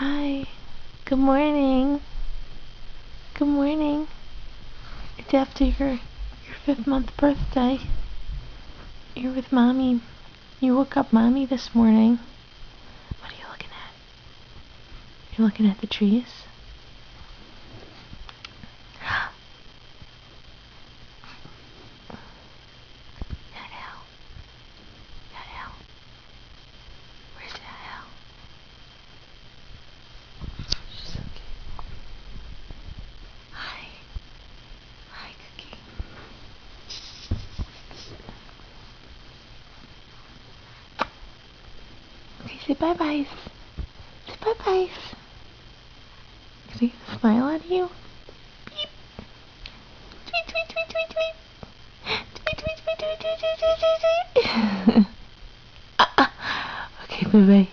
Hi. Good morning. Good morning. It's after your 5th-month birthday. You're with Mommy. You woke up Mommy this morning. What are you looking at? You're looking at the trees? Yael. Yael. Where's Yael? She's so cute. Hi. Hi, Cookie. Okay, say bye-byes. Say bye-byes. Can I get a smile out of you? Beep. Tweet, tweet, tweet, tweet, tweet. Tweet, tweet, tweet, tweet, tweet, tweet, tweet, tweet, tweet. Okay, bye-bye.